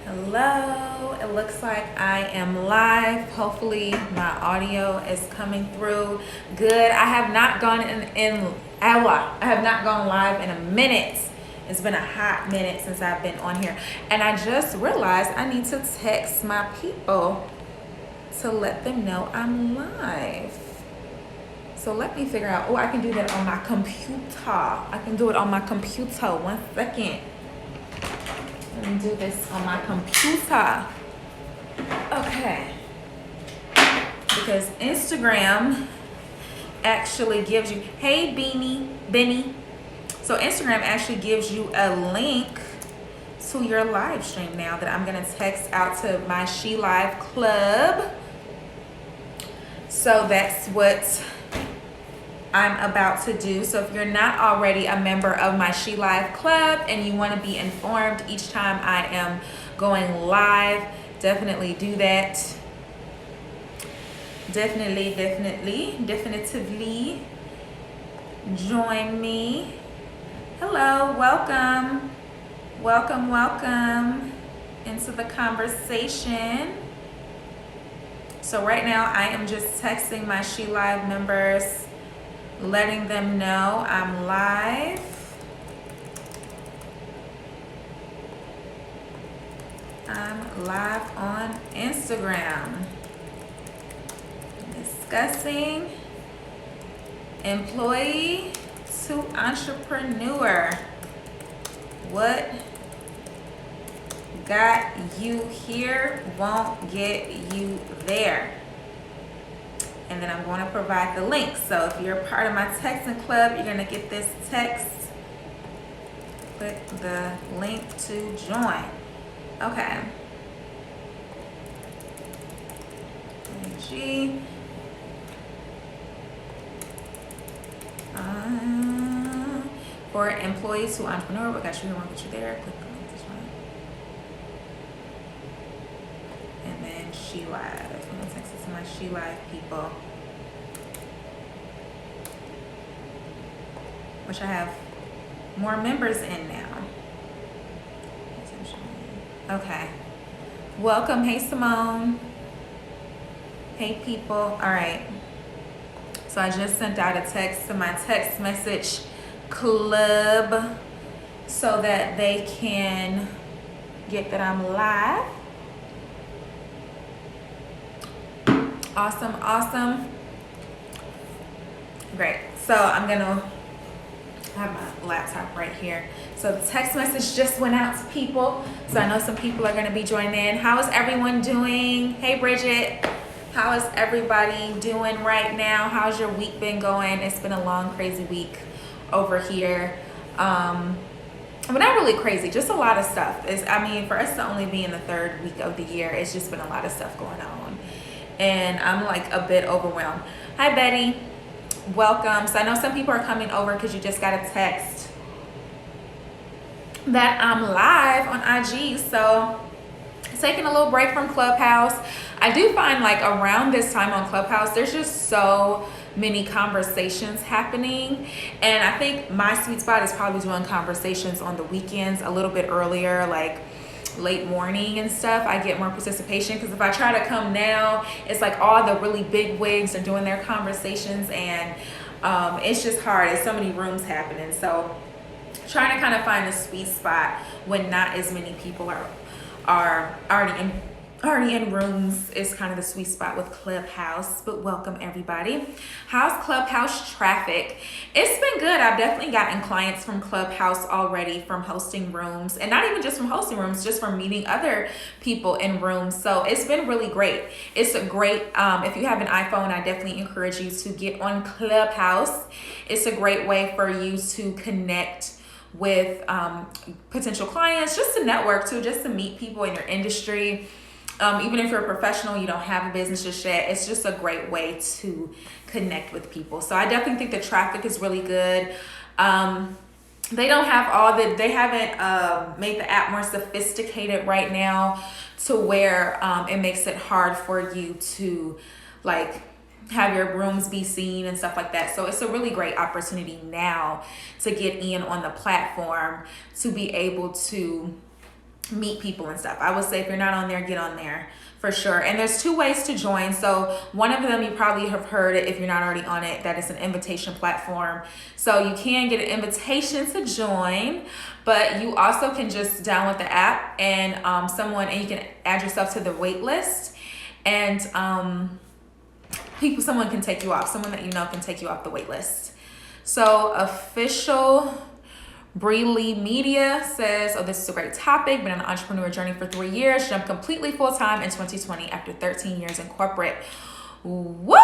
Hello, it looks like I am live. Hopefully my audio is coming through good. I have not gone I have not gone live in a minute. It's been a hot minute since I've been on here. And I just realized I need to text my people to let them know I'm live. So let me figure out, I can do that on my computer. I can do it on my computer. 1 second. Let me do this on my computer. Okay. Because Instagram actually gives you, hey Benny. So Instagram actually gives you a link to your live stream now that I'm gonna text out to my She Live Club. So that's what I'm about to do. So if you're not already a member of my She Live Club and you want to be informed each time I am going live, definitely do that. Definitively join me. Hello, welcome into the conversation. So right now I am just texting my She Live members, letting them know I'm live. I'm live on Instagram. Discussing employee to entrepreneur. What got you here won't get you there. And then I'm going to provide the link. So if you're a part of my texting club, you're going to get this text. Click the link to join. Okay. G. For employees to entrepreneur, we got you here, we'll get you there. Click the link to join. And then She Live. I'm going to text it to my She Live people. Which I have more members in now. Okay. Welcome. Hey, Simone. Hey, people. All right. So I just sent out a text to my text message club so that they can get that I'm live. Awesome. Great. So I'm going to have my laptop right here. So the text message just went out to people. So I know some people are going to be joining in. How is everyone doing? Hey, Bridget. How is everybody doing right now? How's your week been going? It's been a long, crazy week over here. But not really crazy, just a lot of stuff. For us to only be in the third week of the year, it's just been a lot of stuff going on. And I'm like a bit overwhelmed. Hi, Betty. Welcome. So I know some people are coming over because you just got a text that I'm live on IG. So taking a little break from Clubhouse. I do find like around this time on Clubhouse, there's just so many conversations happening. And I think my sweet spot is probably doing conversations on the weekends a little bit earlier, like late morning and stuff. I get more participation because if I try to come now, it's like all the really big wigs are doing their conversations and it's just hard. There's so many rooms happening. So trying to kind of find the sweet spot when not as many people are already in rooms is kind of the sweet spot with Clubhouse. But welcome everybody. How's Clubhouse traffic? It's been good. I've definitely gotten clients from Clubhouse already from hosting rooms, and not even just from hosting rooms, just from meeting other people in rooms. So it's been really great. It's a great, if you have an iPhone, I definitely encourage you to get on Clubhouse. It's a great way for you to connect with potential clients, just to network too, just to meet people in your industry. Even if you're a professional, you don't have a business just yet, it's just a great way to connect with people. So I definitely think the traffic is really good. They don't have they haven't made the app more sophisticated right now to where it makes it hard for you to like have your rooms be seen and stuff like that. So it's a really great opportunity now to get in on the platform, to be able to meet people and stuff. I would say if you're not on there, get on there for sure. And there's 2 ways to join. So one of them, you probably have heard it if you're not already on it, that is an invitation platform. So you can get an invitation to join, but you also can just download the app and you can add yourself to the wait list, and someone can take you off. Someone that you know can take you off the wait list. So official Bree Lee Media says, oh, this is a great topic. Been on an entrepreneur journey for 3 years. Jumped completely full-time in 2020 after 13 years in corporate. Woo!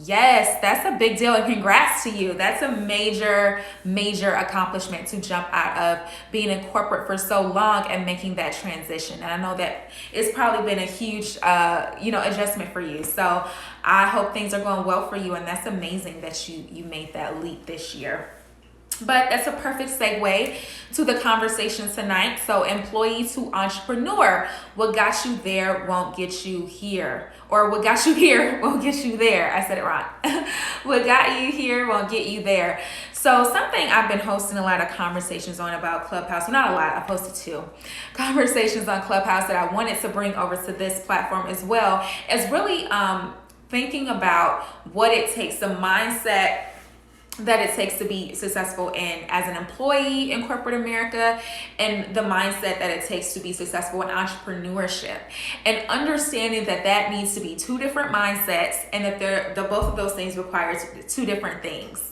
Yes, that's a big deal, and congrats to you. That's a major, major accomplishment to jump out of being in corporate for so long and making that transition. And I know that it's probably been a huge, adjustment for you. So I hope things are going well for you, and that's amazing that you made that leap this year. But that's a perfect segue to the conversation tonight. So employee to entrepreneur, what got you there won't get you here. Or what got you here won't get you there. I said it wrong. What got you here won't get you there. So something I've been hosting a lot of conversations on about Clubhouse. Well, not a lot, I posted 2 conversations on Clubhouse that I wanted to bring over to this platform as well, is really thinking about what it takes, the mindset that it takes to be successful as an employee in corporate America, and the mindset that it takes to be successful in entrepreneurship, and understanding that needs to be 2 different mindsets, and that both of those things require 2 different things,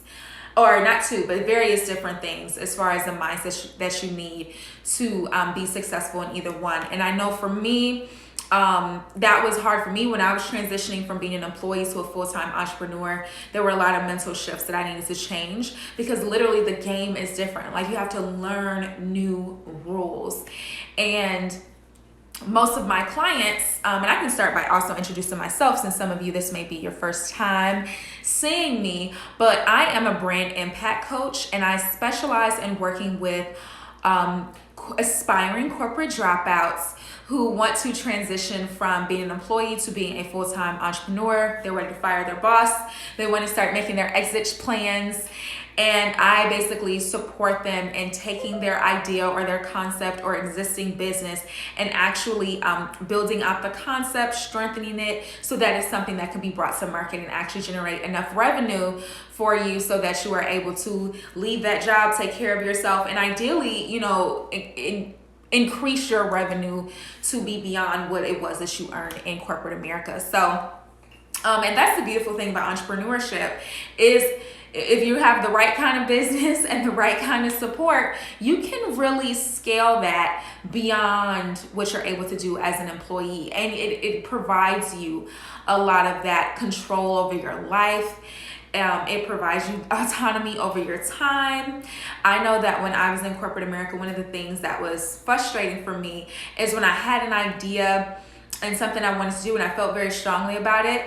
or not 2, but various different things as far as the mindset that you need to be successful in either one. And I know for me, that was hard for me when I was transitioning from being an employee to a full-time entrepreneur. There were a lot of mental shifts that I needed to change, because literally the game is different. Like, you have to learn new rules. And most of my clients, and I can start by also introducing myself, since some of you, this may be your first time seeing me, but I am a brand impact coach, and I specialize in working with aspiring corporate dropouts who want to transition from being an employee to being a full-time entrepreneur. They're ready to fire their boss. They want to start making their exit plans. And I basically support them in taking their idea or their concept or existing business and actually building out the concept, strengthening it so that it's something that can be brought to market and actually generate enough revenue for you so that you are able to leave that job, take care of yourself, and ideally, increase your revenue to be beyond what it was that you earned in corporate America. So, and that's the beautiful thing about entrepreneurship is if you have the right kind of business and the right kind of support, you can really scale that beyond what you're able to do as an employee. And it provides you a lot of that control over your life. It provides you autonomy over your time. I know that when I was in corporate America, one of the things that was frustrating for me is when I had an idea and something I wanted to do and I felt very strongly about it,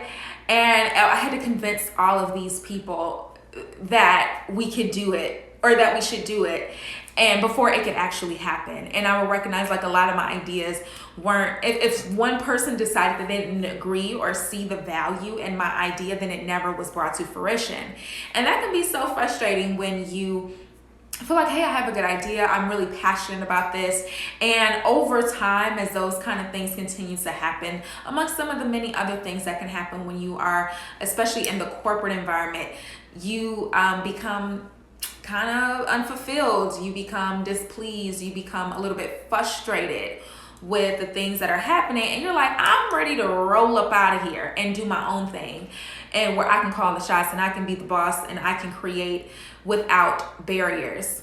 and I had to convince all of these people that we could do it or that we should do it, and before it could actually happen. And I would recognize like a lot of my ideas weren't, if one person decided that they didn't agree or see the value in my idea, then it never was brought to fruition. And that can be so frustrating when you feel like, hey, I have a good idea, I'm really passionate about this. And over time, as those kind of things continue to happen, amongst some of the many other things that can happen when you are, especially in the corporate environment, you become kind of unfulfilled, you become displeased, you become a little bit frustrated with the things that are happening, and you're like, I'm ready to roll up out of here and do my own thing, and where I can call the shots and I can be the boss and I can create without barriers.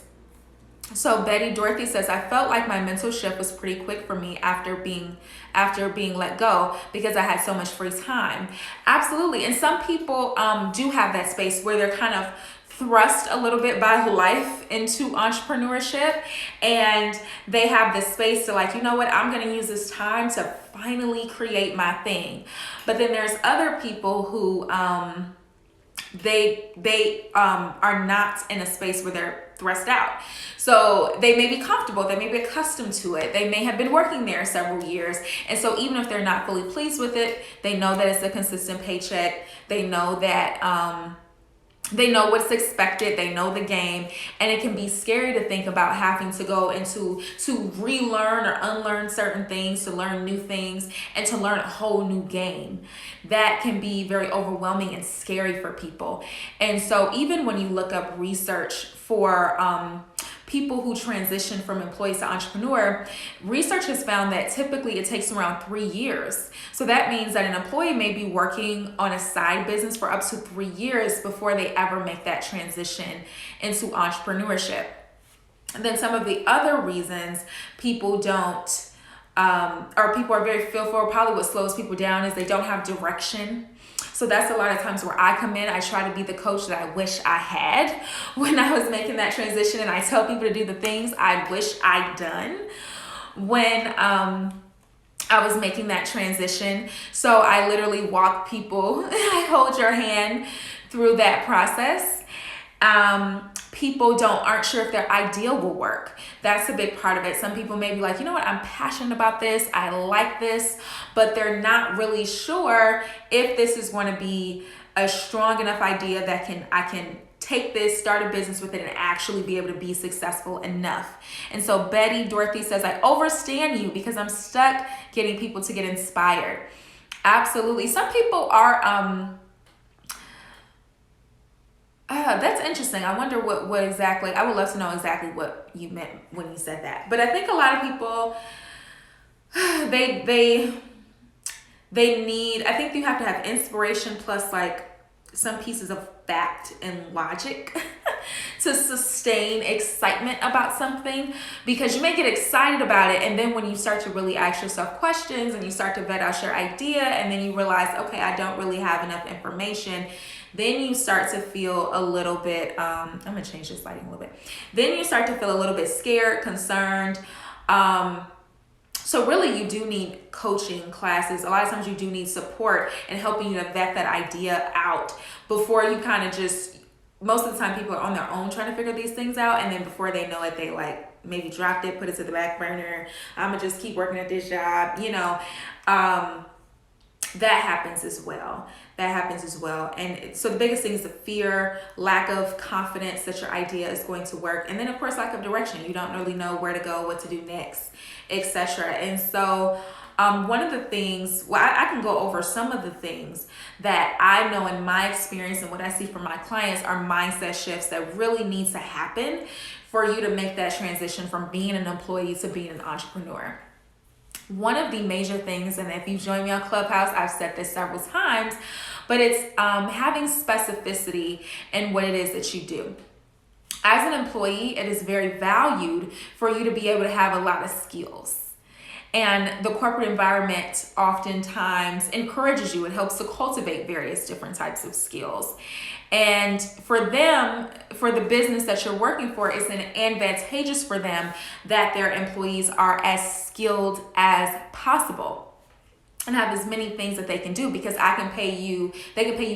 So Betty Dorothy says, I felt like my mental shift was pretty quick for me after being let go because I had so much free time. Absolutely. And some people do have that space where they're kind of thrust a little bit by life into entrepreneurship, and they have this space to like, you know what, I'm going to use this time to finally create my thing. But then there's other people who they are not in a space where they're thrust out. So they may be comfortable, they may be accustomed to it, they may have been working there several years, and so even if they're not fully pleased with it, they know that it's a consistent paycheck, they know that They know what's expected, they know the game, and it can be scary to think about having to go into to relearn or unlearn certain things, to learn new things, and to learn a whole new game. That can be very overwhelming and scary for people. And so even when you look up research for people who transition from employees to entrepreneur, research has found that typically it takes around 3 years. So that means that an employee may be working on a side business for up to 3 years before they ever make that transition into entrepreneurship. And then some of the other reasons people don't, or people are very fearful, probably what slows people down is they don't have direction. So that's a lot of times where I come in. I try to be the coach that I wish I had when I was making that transition, and I tell people to do the things I wish I'd done when I was making that transition. So I literally walk people, I hold your hand through that process. People aren't sure if their idea will work. That's a big part of it. Some people may be like, you know what, I'm passionate about this, I like this, but they're not really sure if this is going to be a strong enough idea that I can take this, start a business with it, and actually be able to be successful enough. And so Betty Dorothy says, I overstand you because I'm stuck getting people to get inspired. Absolutely. Some people are that's interesting. I wonder what exactly, I would love to know exactly what you meant when you said that. But I think a lot of people, they need, I think you have to have inspiration plus like some pieces of fact and logic to sustain excitement about something, because you may get excited about it, and then when you start to really ask yourself questions and you start to vet out your idea, and then you realize, okay, I don't really have enough information, then you start to feel a little bit, I'm gonna change this lighting a little bit. Then you start to feel a little bit scared, concerned. So really you do need coaching classes. A lot of times you do need support and helping you to vet that idea out before you kind of just, most of the time people are on their own trying to figure these things out, and then before they know it, they like maybe dropped it, put it to the back burner. I'm gonna just keep working at this job, you know. That happens as well. And so the biggest thing is the fear, lack of confidence that your idea is going to work. And then of course, lack of direction. You don't really know where to go, what to do next, etc. And so one of the things, well, I can go over some of the things that I know in my experience and what I see from my clients are mindset shifts that really need to happen for you to make that transition from being an employee to being an entrepreneur. One of the major things, and if you join me on Clubhouse, I've said this several times, but it's having specificity in what it is that you do. As an employee, it is very valued for you to be able to have a lot of skills. And the corporate environment oftentimes encourages you. It helps to cultivate various different types of skills. And for them, for the business that you're working for, it's advantageous for them that their employees are as skilled as possible and have as many things that they can do, because they can pay you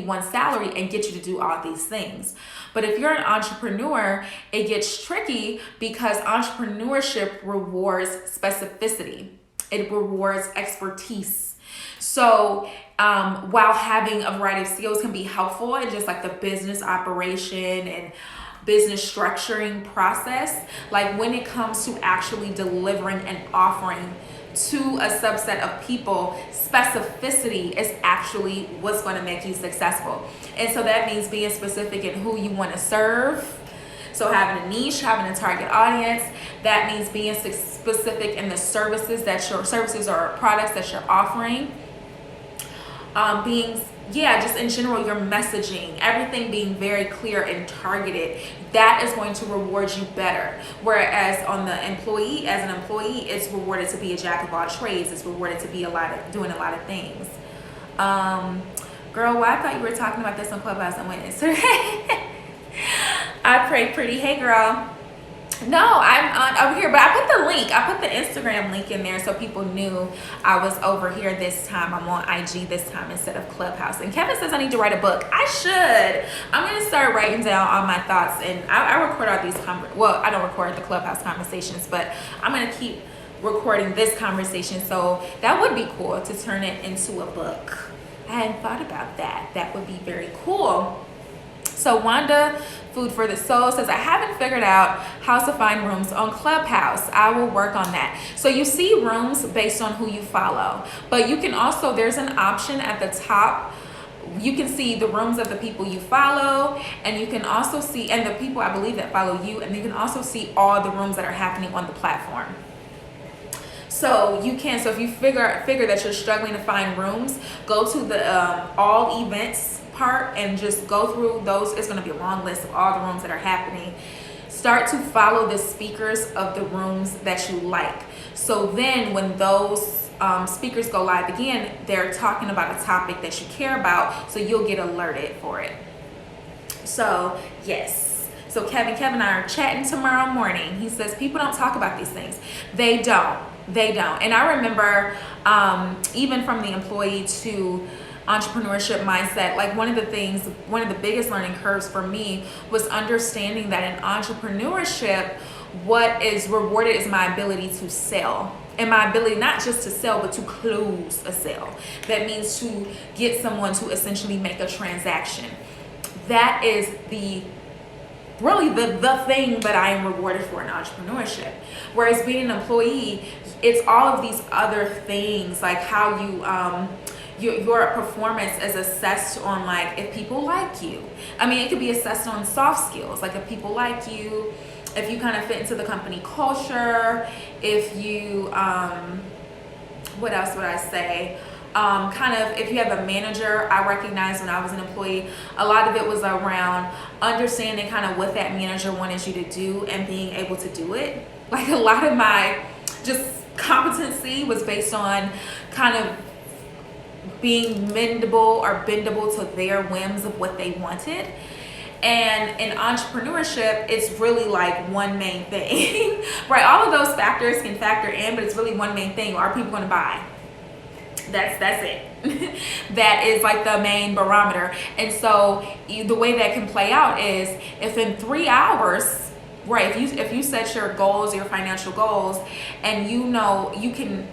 one salary and get you to do all these things. But if you're an entrepreneur, it gets tricky because entrepreneurship rewards specificity. It rewards expertise. So while having a variety of skills can be helpful in just like the business operation and business structuring process, like when it comes to actually delivering and offering to a subset of people, specificity is actually what's going to make you successful. And so that means being specific in who you want to serve. So having a niche, having a target audience, that means being specific in the services or products that you're offering. Just in general, your messaging, everything being very clear and targeted, that is going to reward you better. Whereas as an employee, it's rewarded to be a jack of all trades. It's rewarded to be doing a lot of things. Girl, I thought you were talking about this on Clubhouse on Wednesday. I pray pretty. Hey, girl. No, I'm over here, but I put the Instagram link in there so people knew I was over here this time. I'm on IG this time instead of Clubhouse. And Kevin says I need to write a book. I should. I'm going to start writing down all my thoughts, and I record all these, I don't record the Clubhouse conversations, but I'm going to keep recording this conversation. So that would be cool to turn it into a book. I hadn't thought about that. That would be very cool. So Wanda, Food for the Soul, says, I haven't figured out how to find rooms on Clubhouse. I will work on that. So you see rooms based on who you follow. But you can also, there's an option at the top. You can see the rooms of the people you follow, and you can also see, and the people I believe that follow you, and you can also see all the rooms that are happening on the platform. So you can, so if you figure that you're struggling to find rooms, go to the all events part and just go through those. It's going to be a long list of all the rooms that are happening. Start to follow the speakers of the rooms that you like. So then when those speakers go live again, they're talking about a topic that you care about, so you'll get alerted for it. So yes. So Kevin and I are chatting tomorrow morning. He says people don't talk about these things. They don't. And I remember even from the employee to entrepreneurship mindset, like one of the biggest learning curves for me was understanding that in entrepreneurship, what is rewarded is my ability to sell. And my ability not just to sell, but to close a sale. That means to get someone to essentially make a transaction. That is really the thing that I am rewarded for in entrepreneurship. Whereas being an employee, it's all of these other things, like how your performance is assessed on, like, if people like you. I mean, it could be assessed on soft skills, like if people like you, if you kind of fit into the company culture, if you, what else would I say? Kind of, if you have a manager. I recognized when I was an employee, a lot of it was around understanding kind of what that manager wanted you to do and being able to do it. Like a lot of my just competency was based on kind of being mendable or bendable to their whims of what they wanted. And in entrepreneurship, it's really like one main thing, right? All of those factors can factor in, but it's really one main thing. Are people going to buy? That's it. That is like the main barometer. And so the way that can play out is if in 3 hours, right, if you set your goals, your financial goals, and you know you can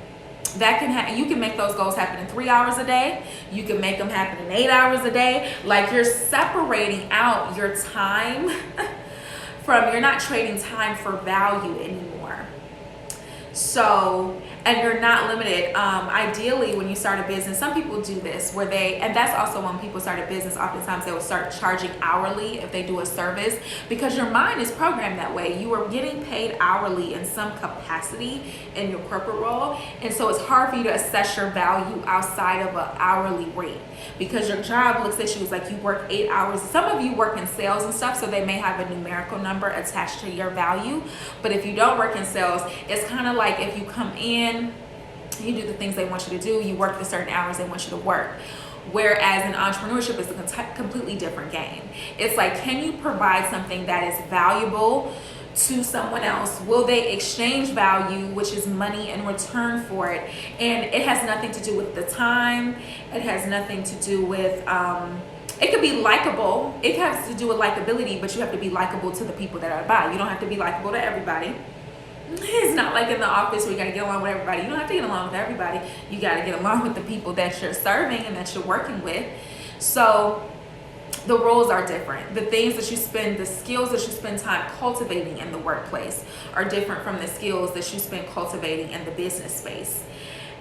make those goals happen in 3 hours a day. You can make them happen in 8 hours a day. Like you're separating out your time you're not trading time for value anymore. So, and you're not limited. Ideally, when you start a business, some people do this and that's also when people start a business, oftentimes they will start charging hourly if they do a service, because your mind is programmed that way. You are getting paid hourly in some capacity in your corporate role. And so it's hard for you to assess your value outside of an hourly rate, because your job looks at you as like you work 8 hours. Some of you work in sales and stuff, so they may have a numerical number attached to your value. But if you don't work in sales, it's kind of like if you come in, you do the things they want you to do, you work the certain hours they want you to work. Whereas in entrepreneurship, it's a completely different game. It's like, can you provide something that is valuable to someone else? Will they exchange value, which is money, in return for it? And it has nothing to do with the time. It has nothing to do with, it could be likable. It has to do with likability, but you have to be likable to the people that are by. You don't have to be likable to everybody. It's not like in the office where you got to get along with everybody. You don't have to get along with everybody. You got to get along with the people that you're serving and that you're working with. So the roles are different. The things that you spend, the skills that you spend time cultivating in the workplace are different from the skills that you spend cultivating in the business space.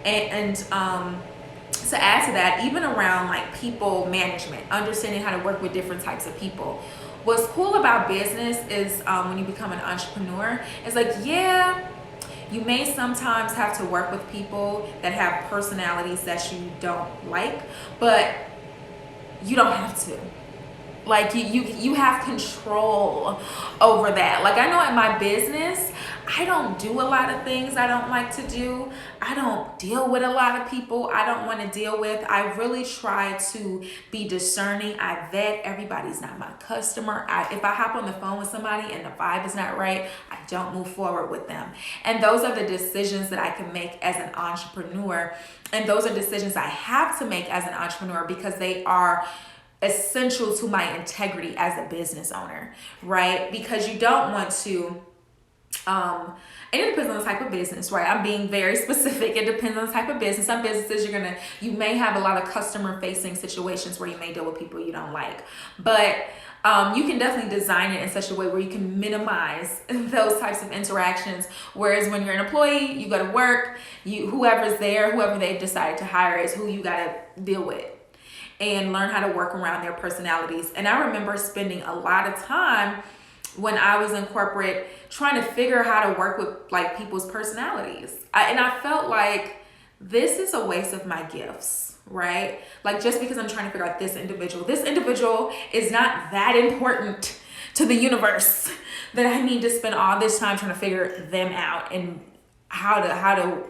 And to add to that, even around like people management, understanding how to work with different types of people. What's cool about business is when you become an entrepreneur, it's like, yeah, you may sometimes have to work with people that have personalities that you don't like, but you don't have to. Like you have control over that. Like I know in my business, I don't do a lot of things I don't like to do. I don't deal with a lot of people I don't want to deal with. I really try to be discerning. I vet. Everybody's not my customer. If I hop on the phone with somebody and the vibe is not right, I don't move forward with them. And those are the decisions that I can make as an entrepreneur. And those are decisions I have to make as an entrepreneur because they are essential to my integrity as a business owner, right? Because you don't want to And it depends on the type of business, right? I'm being very specific. It depends on the type of business. Some businesses you may have a lot of customer facing situations where you may deal with people you don't like, but you can definitely design it in such a way where you can minimize those types of interactions. Whereas when you're an employee, you go to work, whoever's there, whoever they've decided to hire is who you got to deal with and learn how to work around their personalities. And I remember spending a lot of time when I was in corporate trying to figure out how to work with like people's personalities. And I felt like this is a waste of my gifts, right? Like just because I'm trying to figure out this individual is not that important to the universe that I need to spend all this time trying to figure them out and how to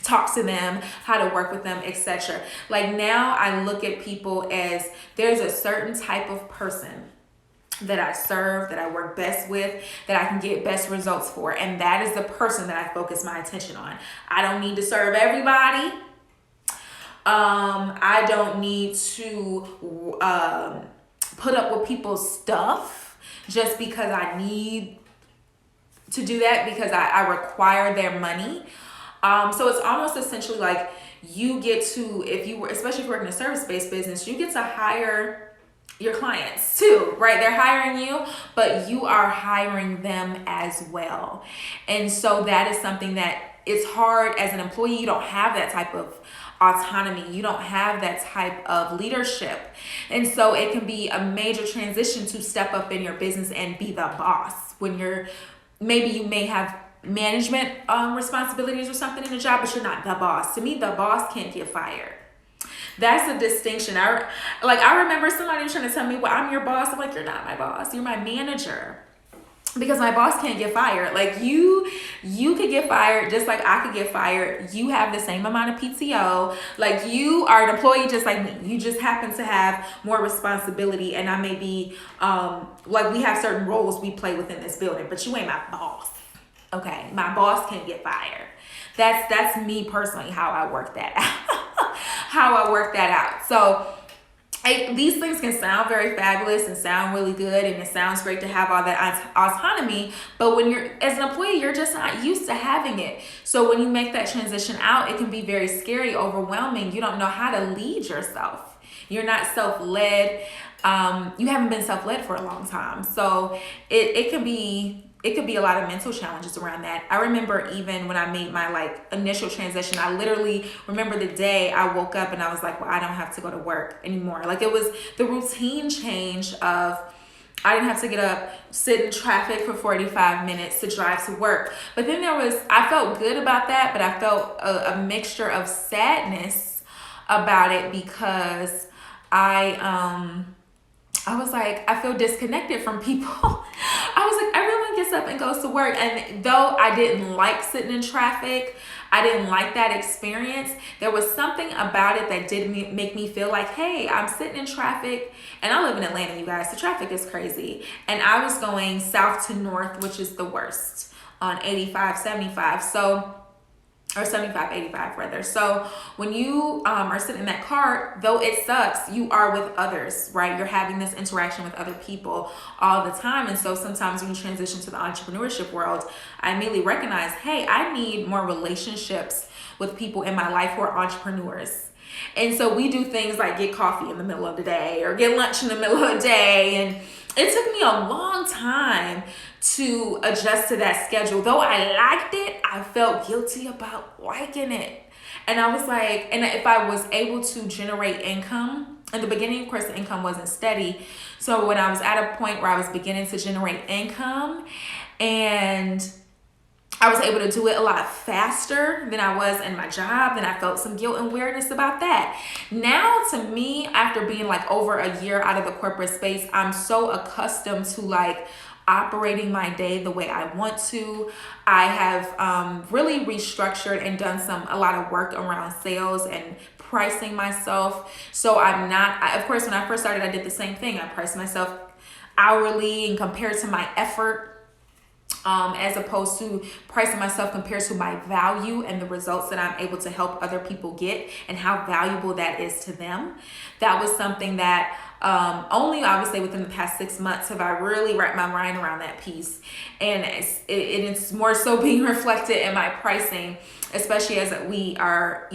talk to them, how to work with them, etc. Like now I look at people as there's a certain type of person that I serve, that I work best with, that I can get best results for. And that is the person that I focus my attention on. I don't need to serve everybody. I don't need to put up with people's stuff just because I need to do that because I require their money. So it's almost essentially like you get to, especially if you work in a service-based business, you get to hire your clients too, right? They're hiring you, but you are hiring them as well. And so that is something that it's hard as an employee. You don't have that type of autonomy. You don't have that type of leadership. And so it can be a major transition to step up in your business and be the boss when maybe you may have management responsibilities or something in the job, but you're not the boss. To me, the boss can't get fired. That's a distinction. I remember somebody was trying to tell me, well, I'm your boss. I'm like, you're not my boss. You're my manager. Because my boss can't get fired. Like you could get fired just like I could get fired. You have the same amount of PTO. Like you are an employee just like me. You just happen to have more responsibility. And I may be, like we have certain roles we play within this building, but you ain't my boss. Okay, my boss can't get fired. That's me personally, how I work that out. So these things can sound very fabulous and sound really good, and it sounds great to have all that autonomy, but when you're as an employee, you're just not used to having it. So when you make that transition out, it can be very scary, overwhelming. You don't know how to lead yourself. You're not self-led. You haven't been self-led for a long time. So it could be a lot of mental challenges around that. I remember even when I made my initial transition, I literally remember the day I woke up and I was like, well, I don't have to go to work anymore. Like it was the routine change of I didn't have to get up, sit in traffic for 45 minutes to drive to work. But then I felt good about that, but I felt a mixture of sadness about it because I was like, I feel disconnected from people. I was like, everyone gets up and goes to work. And though I didn't like sitting in traffic, I didn't like that experience, there was something about it that did make me feel like, hey, I'm sitting in traffic. And I live in Atlanta, you guys. The traffic is crazy. And I was going south to north, which is the worst, on 85, 75. Or 75, 85 rather. So when you are sitting in that car, though it sucks, you are with others, right? You're having this interaction with other people all the time. And so sometimes when you transition to the entrepreneurship world, I immediately recognize, hey, I need more relationships with people in my life who are entrepreneurs. And so we do things like get coffee in the middle of the day or get lunch in the middle of the day. And it took me a long time to adjust to that schedule. Though I liked it, I felt guilty about liking it. And I was like, and if I was able to generate income, in the beginning, of course, the income wasn't steady. So when I was at a point where I was beginning to generate income and I was able to do it a lot faster than I was in my job, then I felt some guilt and weirdness about that. Now, to me, after being over a year out of the corporate space, I'm so accustomed to operating my day the way I want to. I have really restructured and done a lot of work around sales and pricing myself. So of course, when I first started, I did the same thing. I priced myself hourly and compared to my effort. as opposed to pricing myself compared to my value and the results that I'm able to help other people get and how valuable that is to them. That was something that only obviously within the past 6 months have I really wrapped my mind around that piece. And it's more so being reflected in my pricing, especially as we are,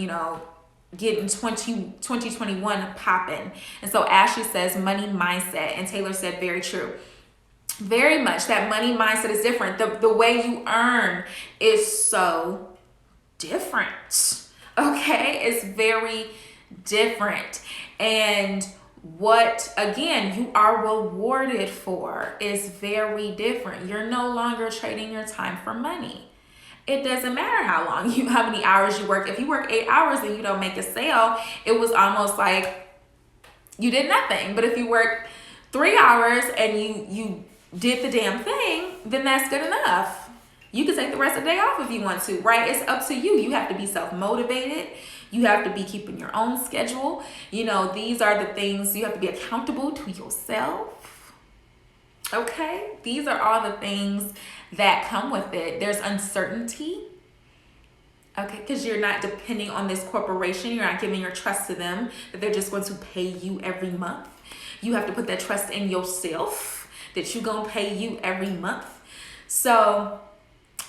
getting 2021 popping. And so Ashley says money mindset, and Taylor said very true. Very much. That money mindset is different. The way you earn is so different. Okay? It's very different. And what, again, you are rewarded for is very different. You're no longer trading your time for money. It doesn't matter how many hours you work. If you work 8 hours and you don't make a sale, it was almost like you did nothing. But if you work 3 hours and you did the damn thing, then that's good enough. You can take the rest of the day off if you want to, right? It's up to you. You have to be self-motivated. You have to be keeping your own schedule. These are the things. You have to be accountable to yourself. Okay? These are all the things that come with it. There's uncertainty. Okay, because you're not depending on this corporation. You're not giving your trust to them that they're just going to pay you every month. You have to put that trust in yourself that you're going to pay you every month. So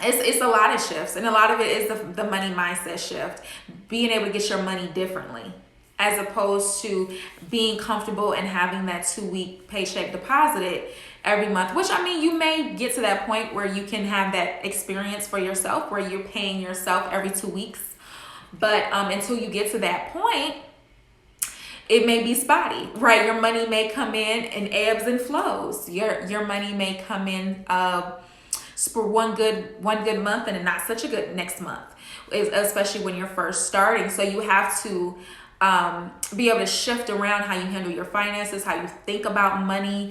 it's a lot of shifts. And a lot of it is the money mindset shift. Being able to get your money differently as opposed to being comfortable and having that 2-week paycheck deposited every month. Which, you may get to that point where you can have that experience for yourself where you're paying yourself every 2 weeks. But until you get to that point, it may be spotty, right? Your money may come in ebbs and flows. Your money may come in for one good month and not such a good next month, especially when you're first starting. So you have to be able to shift around how you handle your finances, how you think about money,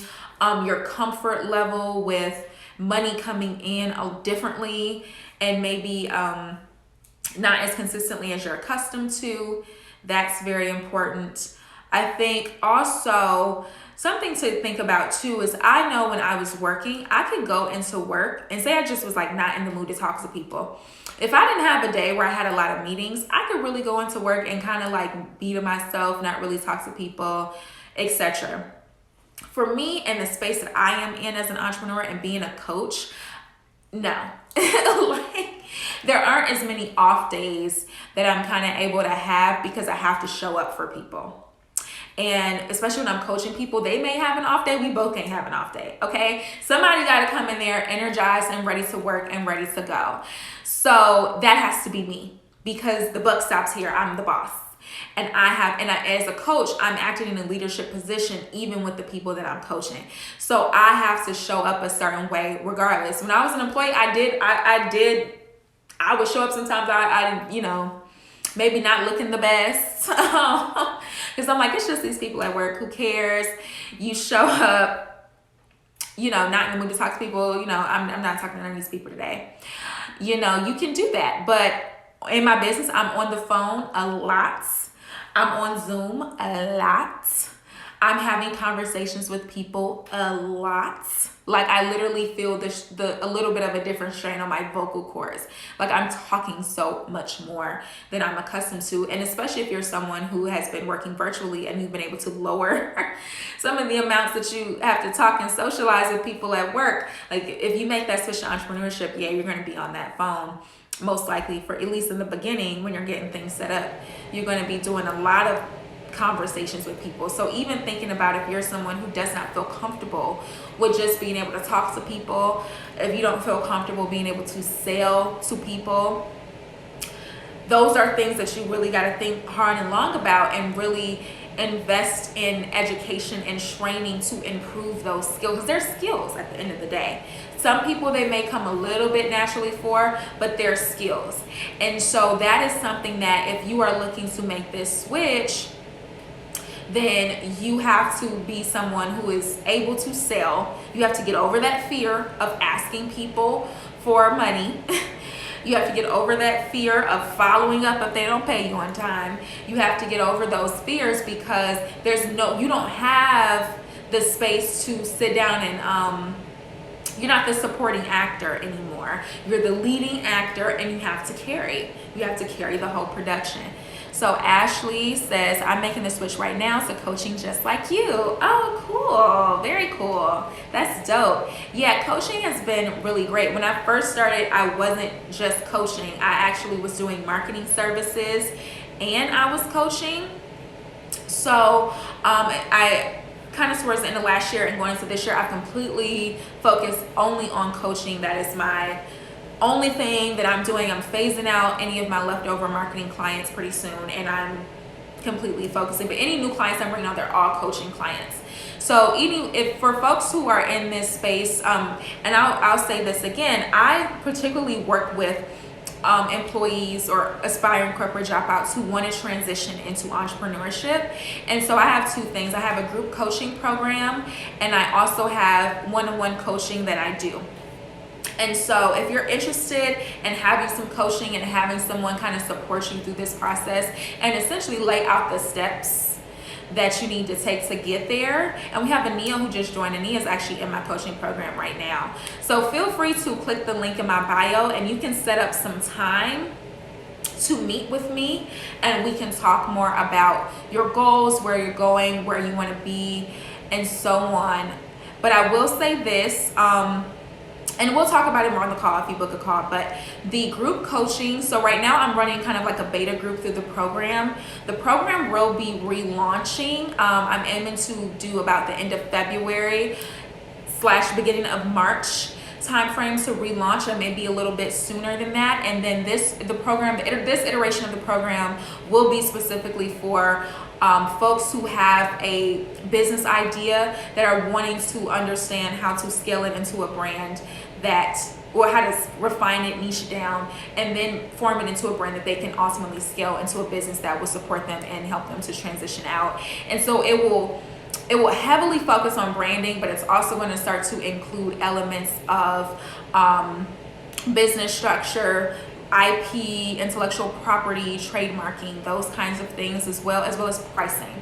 your comfort level with money coming in differently and maybe not as consistently as you're accustomed to. That's very important. I think also something to think about too is I know when I was working, I could go into work and say I just was like not in the mood to talk to people. If I didn't have a day where I had a lot of meetings, I could really go into work and kind of like be to myself, not really talk to people, etc. For me, in the space that I am in as an entrepreneur and being a coach, no. There aren't as many off days that I'm kind of able to have because I have to show up for people. And especially when I'm coaching people, they may have an off day. We both can't have an off day, okay? Somebody got to come in there energized and ready to work and ready to go. So that has to be me because the buck stops here. I'm the boss. And as a coach, I'm acting in a leadership position even with the people that I'm coaching. So I have to show up a certain way regardless. When I was an employee, I would show up sometimes. I maybe not looking the best. Because I'm like, it's just these people at work. Who cares? You show up, not in the mood to talk to people. I'm not talking to none of these people today. You can do that. But in my business, I'm on the phone a lot. I'm on Zoom a lot. I'm having conversations with people a lot. Like I literally feel a little bit of a different strain on my vocal cords. Like I'm talking so much more than I'm accustomed to. And especially if you're someone who has been working virtually and you've been able to lower some of the amounts that you have to talk and socialize with people at work. Like if you make that switch to entrepreneurship, you're going to be on that phone. Most likely for at least in the beginning when you're getting things set up, you're going to be doing a lot of conversations with people. So even thinking about if you're someone who does not feel comfortable with just being able to talk to people, if you don't feel comfortable being able to sell to people, those are things that you really got to think hard and long about and really invest in education and training to improve those skills, because they're skills at the end of the day. Some people they may come a little bit naturally for, but they're skills. And so that is something that if you are looking to make this switch, then you have to be someone who is able to sell. You have to get over that fear of asking people for money. You have to get over that fear of following up if they don't pay you on time. You have to get over those fears because you don't have the space to sit down and You're not the supporting actor anymore. You're the leading actor, and you have to carry. You have to carry the whole production. So Ashley says, I'm making the switch right now, so coaching just like you. Oh, cool. Very cool. That's dope. Yeah, coaching has been really great. When I first started, I wasn't just coaching. I actually was doing marketing services and I was coaching. So I kind of towards the end of last year and going into this year, I've completely focused only on coaching. That is my only thing that I'm doing. I'm phasing out any of my leftover marketing clients pretty soon, and I'm completely focusing. But any new clients I'm bringing on, they're all coaching clients. So even if for folks who are in this space, and I'll say this again, I particularly work with employees or aspiring corporate dropouts who want to transition into entrepreneurship. And so I have two things. I have a group coaching program, and I also have one-on-one coaching that I do. And so if you're interested in having some coaching and having someone kind of support you through this process and essentially lay out the steps that you need to take to get there. And we have Ania who just joined. Ania is actually in my coaching program right now. So feel free to click the link in my bio and you can set up some time to meet with me, and we can talk more about your goals, where you're going, where you want to be, and so on. But I will say this, and we'll talk about it more on the call if you book a call, but the group coaching, so right now I'm running kind of like a beta group through the program. The program will be relaunching. I'm aiming to do about the end of February / beginning of March timeframe to relaunch, and maybe a little bit sooner than that. And then this iteration of the program will be specifically for folks who have a business idea that are wanting to understand how to scale it into a brand or how to refine it, niche it down, and then form it into a brand that they can ultimately scale into a business that will support them and help them to transition out. And so it will heavily focus on branding, but it's also going to start to include elements of business structure, IP, intellectual property, trademarking, those kinds of things, as well as pricing.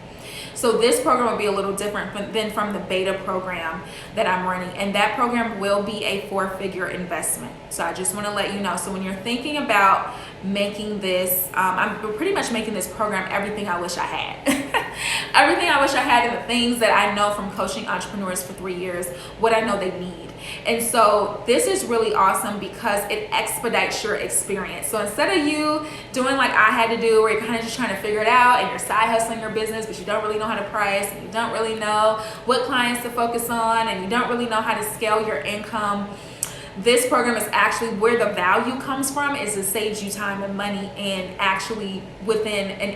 So this program will be a little different than from the beta program that I'm running, and that program will be a 4-figure investment. So I just want to let you know. So when you're thinking about making this, I'm pretty much making this program everything I wish I had. Everything I wish I had, and the things that I know from coaching entrepreneurs for 3 years, what I know they need. And so this is really awesome because it expedites your experience. So instead of you doing like I had to do, where you're kind of just trying to figure it out and you're side hustling your business, but you don't really know how to price, and you don't really know what clients to focus on, and you don't really know how to scale your income, this program is actually where the value comes from, is it saves you time and money, and actually within an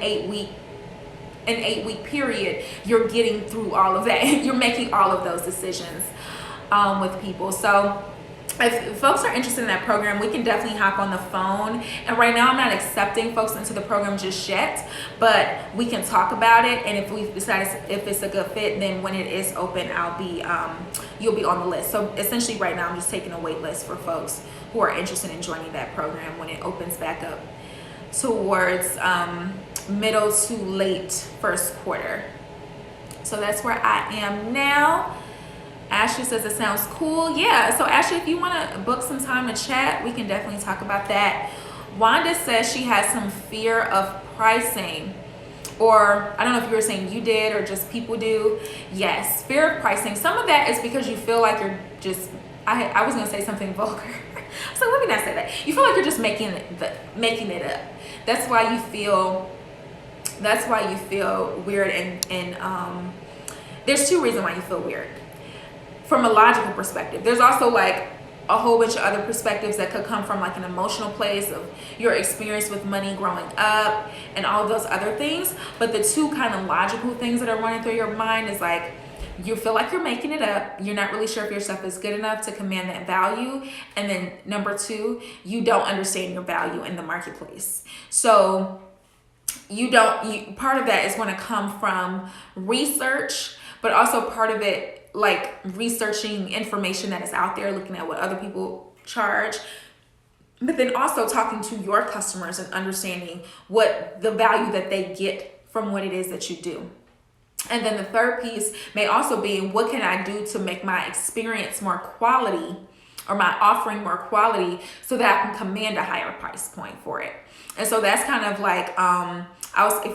8-week period, you're getting through all of that. You're making all of those decisions with people. So if folks are interested in that program, we can definitely hop on the phone. And right now I'm not accepting folks into the program just yet, but we can talk about it. And if we decide if it's a good fit, then when it is open, you'll be on the list. So essentially right now I'm just taking a wait list for folks who are interested in joining that program when it opens back up towards middle to late first quarter. So that's where I am now. Ashley says it sounds cool. Yeah, so Ashley, if you want to book some time to chat, we can definitely talk about that. Wanda says she has some fear of pricing, or I don't know if you were saying you did or just people do. Yes, fear of pricing. Some of that is because you feel like you're just, I was going to say something vulgar. So let me not say that. You feel like you're just making it up. That's why you feel weird, and there's 2 reasons why you feel weird. From a logical perspective, there's also like a whole bunch of other perspectives that could come from like an emotional place of your experience with money growing up and all of those other things. But the 2 kind of logical things that are running through your mind is like, you feel like you're making it up. You're not really sure if your stuff is good enough to command that value. And then number 2, you don't understand your value in the marketplace. So part of that is going to come from research, but also part of it like researching information that is out there, looking at what other people charge, but then also talking to your customers and understanding what the value that they get from what it is that you do. And then the third piece may also be, what can I do to make my experience more quality, or my offering more quality, so that I can command a higher price point for it. And so that's kind of like,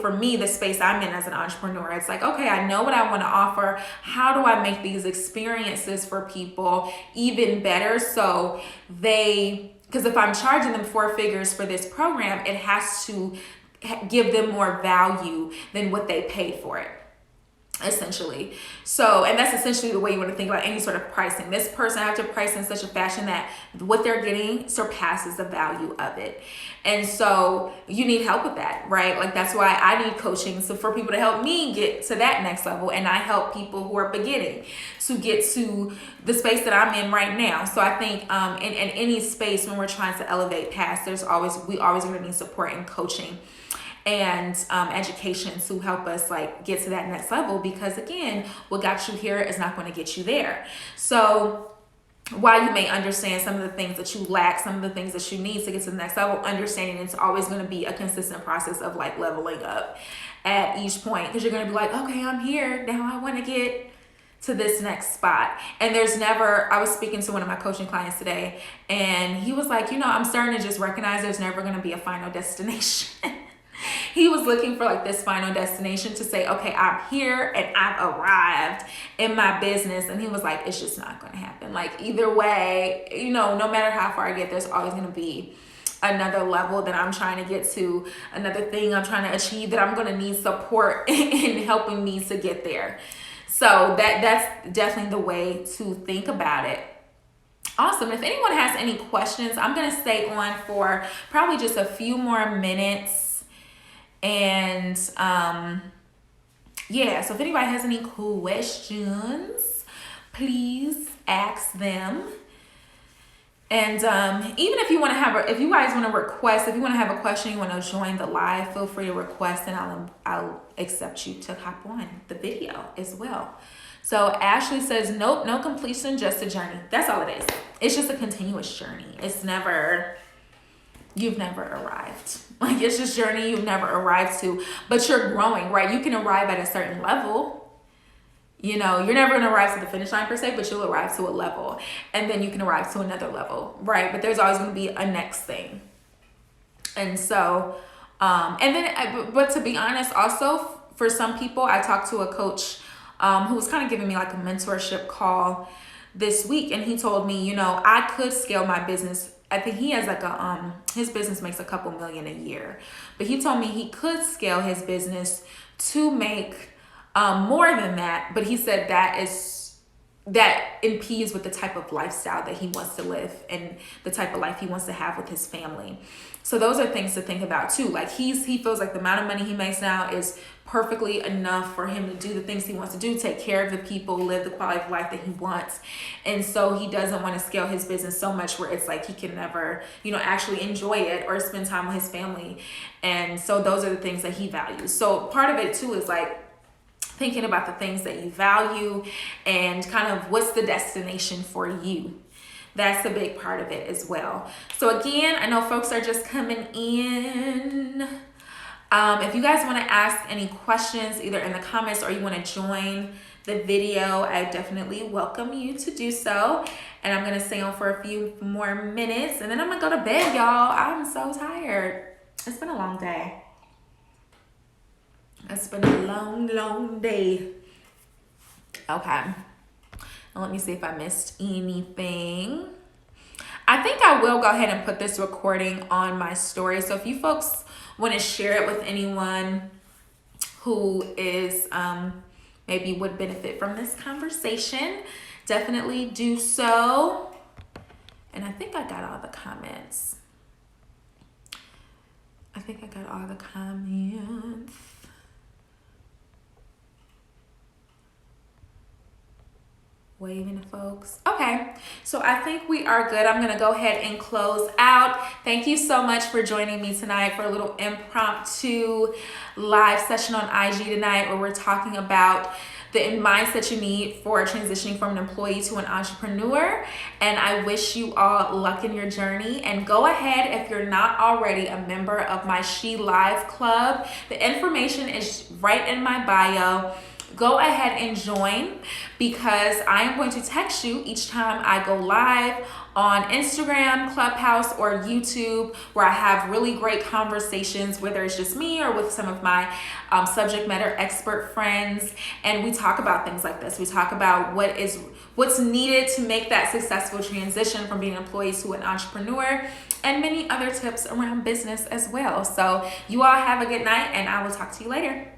for me, the space I'm in as an entrepreneur, it's like, okay, I know what I want to offer. How do I make these experiences for people even better? So because if I'm charging them 4 figures for this program, it has to give them more value than what they paid for it, essentially. So, and that's essentially the way you want to think about any sort of pricing. This person, I have to price in such a fashion that what they're getting surpasses the value of it. And so you need help with that, right? Like, that's why I need coaching. So for people to help me get to that next level, and I help people who are beginning to get to the space that I'm in right now. So I think in any space when we're trying to elevate past, we always going to need support and coaching and education to help us like get to that next level, because again, what got you here is not going to get you there. So while you may understand some of the things that you lack, some of the things that you need to get to the next level, understanding it's always going to be a consistent process of like leveling up at each point, because you're going to be like, okay, I'm here now, I want to get to this next spot. And I was speaking to one of my coaching clients today, and he was like, I'm starting to just recognize there's never going to be a final destination. He was looking for like this final destination to say, okay, I'm here and I've arrived in my business. And he was like, it's just not going to happen. Like, either way, no matter how far I get, there's always going to be another level that I'm trying to get to, another thing I'm trying to achieve that I'm going to need support in helping me to get there. So that's definitely the way to think about it. Awesome. If anyone has any questions, I'm going to stay on for probably just a few more minutes. And so if anybody has any questions, please ask them. And even if you want to if you guys want to request, if you want to have a question, you want to join the live, feel free to request, and I'll accept you to hop on the video as well. So Ashley says, nope, no completion, just a journey. That's all it is. It's just a continuous journey. You've never arrived. Like, it's just journey you've never arrived to, but you're growing, right? You can arrive at a certain level. You're never going to arrive to the finish line per se, but you'll arrive to a level, and then you can arrive to another level, right? But there's always going to be a next thing. And so, but to be honest, also for some people, I talked to a coach who was kind of giving me like a mentorship call this week, and he told me, I could scale my business. I think he has like his business makes a couple million a year, but he told me he could scale his business to make more than that. But he said that impedes with the type of lifestyle that he wants to live and the type of life he wants to have with his family. So those are things to think about too. Like, he feels like the amount of money he makes now is perfectly enough for him to do the things he wants to do, take care of the people, live the quality of life that he wants. And so he doesn't want to scale his business so much where it's like he can never, actually enjoy it or spend time with his family. And so those are the things that he values. So part of it too is like thinking about the things that you value and kind of what's the destination for you. That's a big part of it as well. So again, I know folks are just coming in. If you guys want to ask any questions, either in the comments or you want to join the video, I definitely welcome you to do so. And I'm going to stay on for a few more minutes, and then I'm going to go to bed, y'all. I'm so tired. It's been a long day. It's been a long, long day. Okay. Now let me see if I missed anything. I think I will go ahead and put this recording on my story. So if you folks want to share it with anyone who is maybe would benefit from this conversation, definitely do so. And I think I got all the comments. Waving to folks. Okay, so I think we are good. I'm gonna go ahead and close out. Thank you so much for joining me tonight for a little impromptu live session on IG tonight, where we're talking about the mindset you need for transitioning from an employee to an entrepreneur. And I wish you all luck in your journey. And go ahead, if you're not already a member of my She Live Club, the information is right in my bio. go ahead and join, because I am going to text you each time I go live on Instagram, Clubhouse, or YouTube, where I have really great conversations, whether it's just me or with some of my subject matter expert friends. And we talk about things like this. We talk about what's needed to make that successful transition from being an employee to an entrepreneur, and many other tips around business as well. So you all have a good night, and I will talk to you later.